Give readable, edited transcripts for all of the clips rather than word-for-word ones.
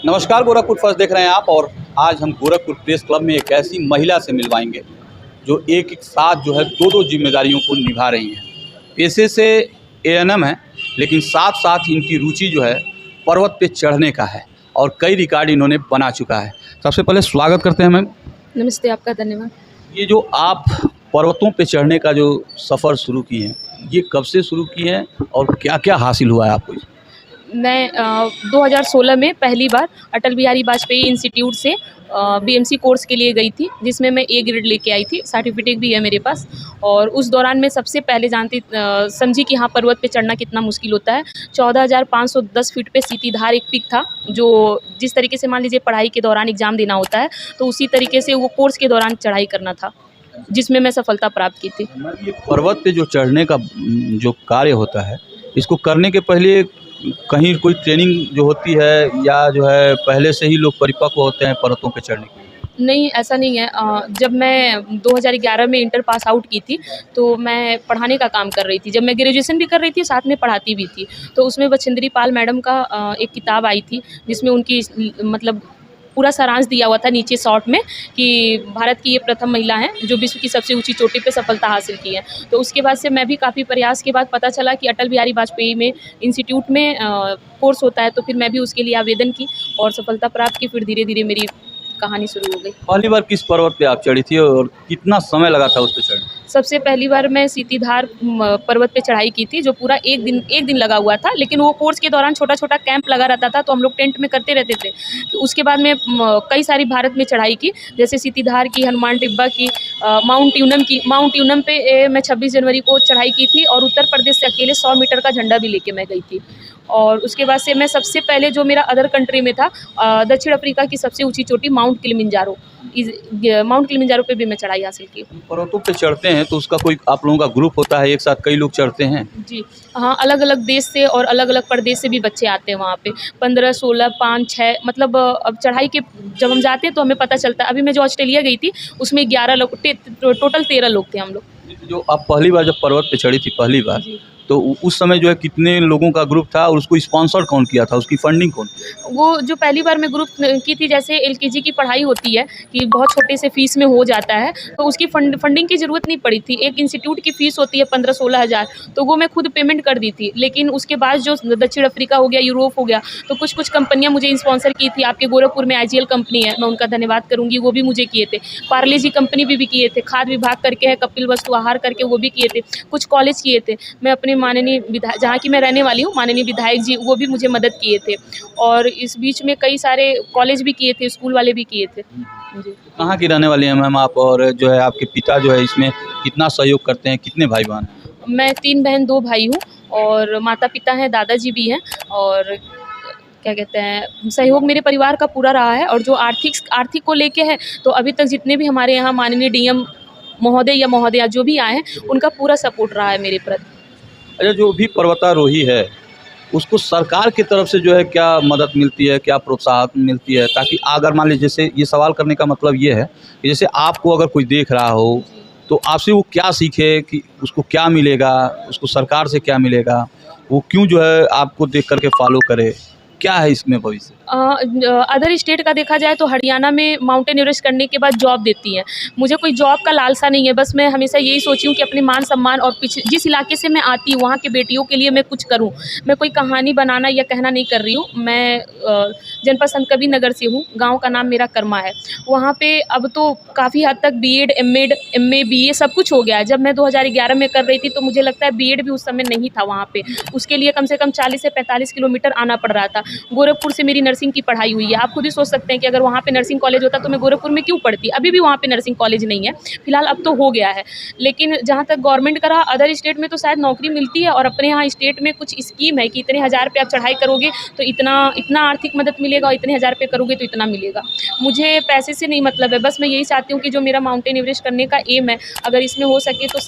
नमस्कार, गोरखपुर फर्स्ट देख रहे हैं आप। और आज हम गोरखपुर प्रेस क्लब में एक ऐसी महिला से मिलवाएंगे जो एक एक साथ जो है दो जिम्मेदारियों को निभा रही हैं। पेशे से एएनएम है, लेकिन साथ साथ इनकी रुचि जो है पर्वत पे चढ़ने का है और कई रिकॉर्ड इन्होंने बना चुका है। सबसे पहले स्वागत करते हैं मैम। नमस्ते, आपका धन्यवाद। ये जो आप पर्वतों पे चढ़ने का जो सफ़र शुरू किए हैं, ये कब से शुरू किए हैं और क्या क्या हासिल हुआ है आपको? मैं 2016 में पहली बार अटल बिहारी वाजपेयी इंस्टीट्यूट से बीएमसी कोर्स के लिए गई थी, जिसमें मैं ए ग्रेड लेके आई थी। सर्टिफिकेट भी है मेरे पास। और उस दौरान मैं सबसे पहले समझी कि हाँ, पर्वत पे चढ़ना कितना मुश्किल होता है। 14,510 फीट पे सीतीधार एक पीक था, जो जिस तरीके से मान लीजिए पढ़ाई के दौरान एग्ज़ाम देना होता है, तो उसी तरीके से वो कोर्स के दौरान चढ़ाई करना था, जिसमें मैं सफलता प्राप्त की थी। पर्वत पे जो चढ़ने का जो कार्य होता है, इसको करने के पहले कहीं कोई ट्रेनिंग जो होती है या जो है पहले से ही लोग परिपक्व होते हैं पर्वतों पे चढ़ने के लिए? नहीं, ऐसा नहीं है। जब मैं 2011 में इंटर पास आउट की थी, तो मैं पढ़ाने का काम कर रही थी। जब मैं ग्रेजुएशन भी कर रही थी, साथ में पढ़ाती भी थी। तो उसमें बछेंद्री पाल मैडम का एक किताब आई थी, जिसमें उनकी मतलब पूरा सारांश दिया हुआ था नीचे शॉर्ट में कि भारत की ये प्रथम महिला हैं जो विश्व की सबसे ऊंची चोटी पे सफलता हासिल की है। तो उसके बाद से मैं भी काफ़ी प्रयास के बाद पता चला कि अटल बिहारी वाजपेयी में इंस्टीट्यूट में कोर्स होता है, तो फिर मैं भी उसके लिए आवेदन की और सफलता प्राप्त की। फिर धीरे धीरे मेरी कहानी शुरू हो गई। पहली बार किस पर्वत पे आप चढ़ी थी और कितना समय लगा था उस पे चढ़ने? सबसे पहली बार मैं सीतीधार पर्वत पे चढ़ाई की थी, जो पूरा एक दिन लगा हुआ था। लेकिन वो कोर्स के दौरान छोटा छोटा कैंप लगा रहता था, तो हम लोग टेंट में करते रहते थे। उसके बाद में कई सारी भारत में चढ़ाई की, जैसे सीतीधार की, हनुमान टिब्बा की, माउंट यूनम पे मैं 26 जनवरी को चढ़ाई की थी। और उत्तर प्रदेश से अकेले 100 मीटर का झंडा भी लेके मैं गई थी। और उसके बाद से मैं सबसे पहले जो मेरा अदर कंट्री में था, दक्षिण अफ्रीका की सबसे ऊंची चोटी माउंट किलिमंजारो पे भी मैं चढ़ाई हासिल की। पर्वतों पे चढ़ते हैं तो उसका कोई आप लोगों का ग्रुप होता है, एक साथ कई लोग चढ़ते हैं? जी हाँ, अलग अलग देश से और अलग अलग प्रदेश से भी बच्चे आते हैं वहाँ पे। 15, 16, 5, 6 मतलब अब चढ़ाई के जब हम जाते हैं तो हमें पता चलता है। अभी मैं जो ऑस्ट्रेलिया गई थी, उसमें 11 लोग, टोटल 13 लोग थे हम लोग। जो आप पहली बार जब पर्वत पे चढ़ी थी पहली बार, तो उस समय जो है कितने लोगों का ग्रुप था और उसको स्पॉन्सर कौन किया था, उसकी फंडिंग कौन किया? वो जो पहली बार मैं ग्रुप की थी, जैसे एलकेजी की पढ़ाई होती है कि बहुत छोटे से फीस में हो जाता है, तो उसकी फंडिंग की ज़रूरत नहीं पड़ी थी। एक इंस्टीट्यूट की फ़ीस होती है 15-16 हज़ार, तो वो मैं खुद पेमेंट कर दी थी। लेकिन उसके बाद जो दक्षिण अफ्रीका हो गया, यूरोप हो गया, तो कुछ कंपनियाँ मुझे स्पॉन्सर की थी। आपके गोरखपुर में आईजीएल कंपनी है, मैं उनका धन्यवाद करूँगी, वो भी मुझे किए थे। पार्ले जी कंपनी भी किए थे। खाद्य विभाग करके है, कपिल वस्तु आहार करके, वो भी किए थे। कुछ कॉलेज किए थे। मैं अपने माननीय जहाँ की मैं रहने वाली हूँ, माननीय विधायक जी, वो भी मुझे मदद किए थे। और इस बीच में कई सारे कॉलेज भी किए थे, स्कूल वाले भी किए थे। जी। कहाँ की रहने वाली हैं मैम आप? और जो है आपके पिता जो है इसमें कितना सहयोग करते हैं, कितने भाई बहन? मैं 3 बहन 2 भाई हूँ। और माता पिता हैं, दादाजी भी हैं। और क्या कहते हैं, सहयोग मेरे परिवार का पूरा रहा है। और जो आर्थिक को लेके है, तो अभी तक जितने भी हमारे यहाँ माननीय डीएम महोदय या महोदया जो भी आए हैं, उनका पूरा सपोर्ट रहा है मेरे प्रति। अच्छा, जो भी पर्वतारोही है उसको सरकार की तरफ से जो है क्या मदद मिलती है, क्या प्रोत्साहन मिलती है, ताकि अगर मान लीजिए, जैसे ये सवाल करने का मतलब ये है कि जैसे आपको अगर कोई देख रहा हो तो आपसे वो क्या सीखे, कि उसको क्या मिलेगा, उसको सरकार से क्या मिलेगा, वो क्यों जो है आपको देख करके फॉलो करे, क्या है इसमें भविष्य? अदर स्टेट का देखा जाए तो हरियाणा में माउंटेन एवरेस्ट करने के बाद जॉब देती हैं। मुझे कोई जॉब का लालसा नहीं है, बस मैं हमेशा यही सोची हूँ कि अपने मान सम्मान और जिस इलाके से मैं आती हूँ, वहाँ के बेटियों के लिए मैं कुछ करूँ। मैं कोई कहानी बनाना या कहना नहीं कर रही हूँ। मैं जनपद संत कबीर नगर से हूँ। गाँव का नाम मेरा कर्मा है। वहाँ पे अब तो काफ़ी हद तक बीएड, एमएड, एमए, बीए सब कुछ हो गया है। जब मैं 2011 में कर रही थी, तो मुझे लगता है बीएड भी उस समय नहीं था वहाँ पे। उसके लिए कम से कम 40 से 45 किलोमीटर आना पड़ रहा था। गोरखपुर से मेरी नर्सिंग की पढ़ाई हुई है। आप खुद ही सोच सकते हैं कि अगर वहाँ पे नर्सिंग कॉलेज होता तो मैं गोरखपुर में क्यों पढ़ती। अभी भी वहाँ पे नर्सिंग कॉलेज नहीं है फिलहाल, अब तो हो गया है। लेकिन जहाँ तक गवर्नमेंट का रहा, अदर स्टेट में तो शायद नौकरी मिलती है। और अपने यहाँ स्टेट में कुछ स्कीम है कि इतने हज़ार पे आप चढ़ाई करोगे तो इतना आर्थिक मदद मिलेगा, और इतने हज़ार पे करोगे तो इतना मिलेगा। मुझे पैसे से नहीं मतलब है, बस मैं यही चाहती हूँ कि जो मेरा माउंटेन एवरेस्ट करने का एम है, अगर इसमें हो सके तो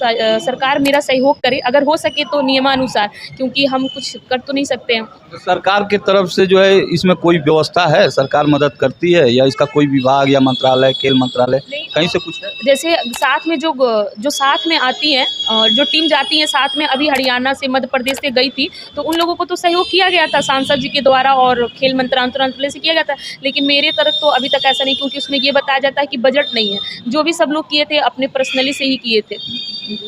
सरकार मेरा सहयोग करे, अगर हो सके तो नियमानुसार, क्योंकि हम कुछ कर तो नहीं सकते हैं। सरकार की तरफ से जो है इसमें कोई कोई व्यवस्था है, सरकार मदद करती है, या इसका कोई विभाग या मंत्रालय, खेल मंत्रालय कहीं से कुछ है? जैसे साथ में जो साथ में आती हैं, जो टीम जाती है साथ में, अभी हरियाणा से मध्य प्रदेश से गई थी, तो उन लोगों को तो सहयोग किया गया था सांसद जी के द्वारा और खेल मंत्रालय से किया गया था। लेकिन मेरे तरफ तो अभी तक ऐसा नहीं, क्योंकि उसमें ये बताया जाता है कि बजट नहीं है। जो भी सब लोग किए थे अपने पर्सनली से ही किए थे।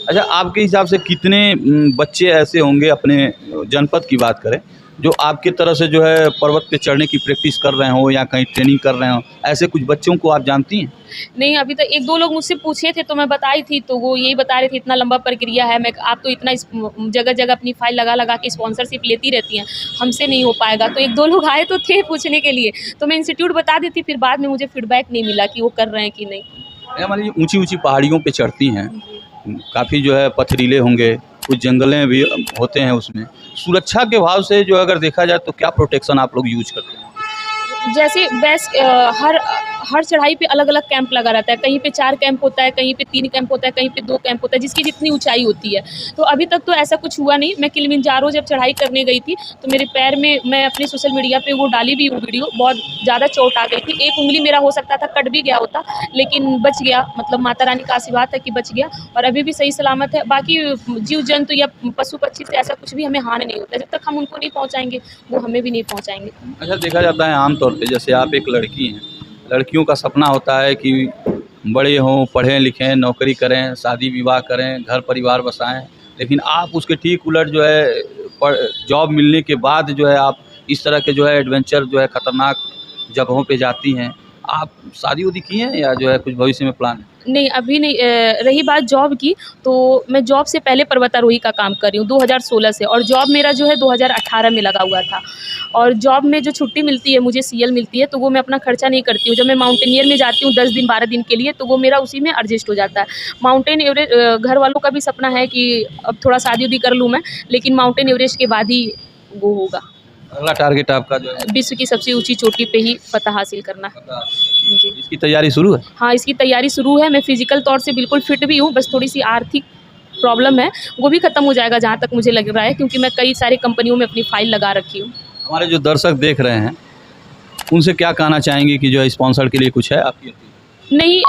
अच्छा, आपके हिसाब से कितने बच्चे ऐसे होंगे, अपने जनपद की बात करें, जो आपकी तरह से जो है पर्वत पे चढ़ने की प्रैक्टिस कर रहे हो या कहीं ट्रेनिंग कर रहे हो? ऐसे कुछ बच्चों को आप जानती हैं? नहीं, अभी तक 1-2 लोग मुझसे पूछे थे तो मैं बताई थी, तो वो यही बता रहे थे इतना लंबा प्रक्रिया है। आप तो इतना जगह-जगह अपनी फाइल लगा के स्पॉन्सरशिप लेती रहती हैं, हमसे नहीं हो पाएगा। तो 1-2 लोग आए तो थे पूछने के लिए, तो मैं इंस्टीट्यूट बता देती, फिर बाद में मुझे फीडबैक नहीं मिला कि वो कर रहे हैं कि नहीं। या मान लीजिए ऊँची-ऊँची पहाड़ियों पे चढ़ती हैं, काफ़ी जो है पथरीले होंगे, कुछ जंगलें भी होते हैं उसमें। सुरक्षा के भाव से जो अगर देखा जाए तो क्या प्रोटेक्शन आप लोग यूज़ करते हैं? जैसे हर चढ़ाई पे अलग-अलग कैंप लगा रहता है। कहीं पे 4 कैंप होता है, कहीं पे 3 कैंप होता है, कहीं पे 2 कैंप होता है, जिसकी जितनी ऊँचाई होती है। तो अभी तक तो ऐसा कुछ हुआ नहीं। मैं किलिमंजारो जब चढ़ाई करने गई थी, तो मेरे पैर में, मैं अपने सोशल मीडिया पे वो डाली भी हूँ वीडियो, बहुत ज़्यादा चोट आ गई थी। एक उँगली मेरा हो सकता था कट भी गया होता, लेकिन बच गया। मतलब माता रानी का आशीर्वाद है कि बच गया और अभी भी सही सलामत है। बाकी जीव-जंतु या पशु-पक्षी से ऐसा कुछ भी हमें हानि नहीं होता। जब तक हम उनको नहीं पहुँचाएँगे, वो हमें भी नहीं पहुँचाएँगे। अच्छा, देखा जाता है आम तौर पे, जैसे आप एक लड़की हैं, लड़कियों का सपना होता है कि बड़े हों, पढ़ें लिखें, नौकरी करें, शादी विवाह करें, घर परिवार बसाएं, लेकिन आप उसके ठीक उलट जो है जॉब मिलने के बाद जो है आप इस तरह के जो है एडवेंचर, जो है ख़तरनाक जगहों पे जाती हैं। आप शादी-वादी की हैं या जो है कुछ भविष्य में प्लान है? नहीं, अभी नहीं। रही बात जॉब की, तो मैं जॉब से पहले पर्वतारोही का काम कर रही हूँ 2016 से, और जॉब मेरा जो है 2018 में लगा हुआ था। और जॉब में जो छुट्टी मिलती है, मुझे सीएल मिलती है, तो वो मैं अपना खर्चा नहीं करती हूँ। जब मैं माउंटेनियर में जाती हूँ 10 दिन 12 दिन के लिए, तो वो मेरा उसी में एडजस्ट हो जाता है। माउंटेन एवरेस्ट, घर वालों का भी सपना है कि अब थोड़ा शादी-वादी कर लूँ मैं, लेकिन माउंटेन एवरेस्ट के बाद ही वो होगा। अगला टारगेट आपका जो है विश्व की सबसे ऊँची चोटी पे ही फ़तह हासिल करना है। जी। इसकी तैयारी शुरू है? हाँ, इसकी तैयारी शुरू है। मैं फ़िज़िकल तौर से बिल्कुल फ़िट भी हूँ, बस थोड़ी-सी आर्थिक प्रॉब्लम है, वो भी ख़त्म हो जाएगा जहाँ तक मुझे लग रहा है, क्योंकि मैं कई सारी कंपनियों में अपनी फ़ाइल लगा रखी हूँ। हमारे जो दर्शक देख रहे हैं, उनसे क्या कहना चाहेंगे कि जो है स्पॉन्सर के लिए कुछ है आपकी? नहीं,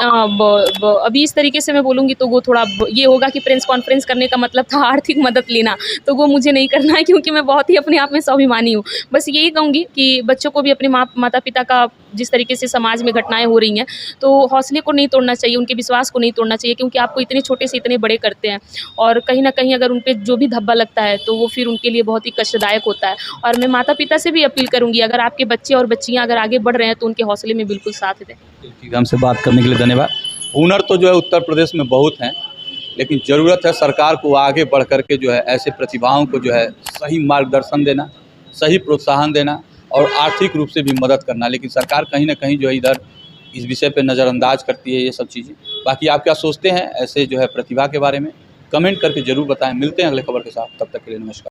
अभी इस तरीके से मैं बोलूँगी तो वो थोड़ा ये होगा कि प्रेस कॉन्फ्रेंस करने का मतलब था आर्थिक मदद लेना, तो वो मुझे नहीं करना है, क्योंकि मैं बहुत ही अपने आप में स्वाभिमानी हूँ। बस यही कहूँगी कि बच्चों को भी अपने माता-पिता का, जिस तरीके से समाज में घटनाएँ हो रही हैं, तो हौसले को नहीं तोड़ना चाहिए, उनके विश्वास को नहीं तोड़ना चाहिए, क्योंकि आपको इतने छोटे से इतने बड़े करते हैं, और कहीं न कहीं अगर उन पे जो भी धब्बा लगता है, तो वो फिर उनके लिए बहुत ही कष्टदायक होता है। और मैं माता-पिता से भी अपील करूँगी, अगर आपके बच्चे और बच्चियाँ अगर आगे बढ़ रहे हैं, तो उनके हौसले में बिल्कुल साथ दें। ठीक है, हमसे बात करने के लिए धन्यवाद। हुनर तो जो है उत्तर प्रदेश में बहुत हैं, लेकिन ज़रूरत है सरकार को आगे बढ़ कर के जो है ऐसे प्रतिभाओं को जो है सही मार्गदर्शन देना, सही प्रोत्साहन देना और आर्थिक रूप से भी मदद करना। लेकिन सरकार कहीं न कहीं जो है इधर इस विषय पे नज़रअंदाज करती है ये सब चीज़ें। बाकी आप क्या सोचते हैं ऐसे जो है प्रतिभा के बारे में? कमेंट करके ज़रूर बताएँ। मिलते हैं अगले खबर के साथ, तब तक के लिए नमस्कार।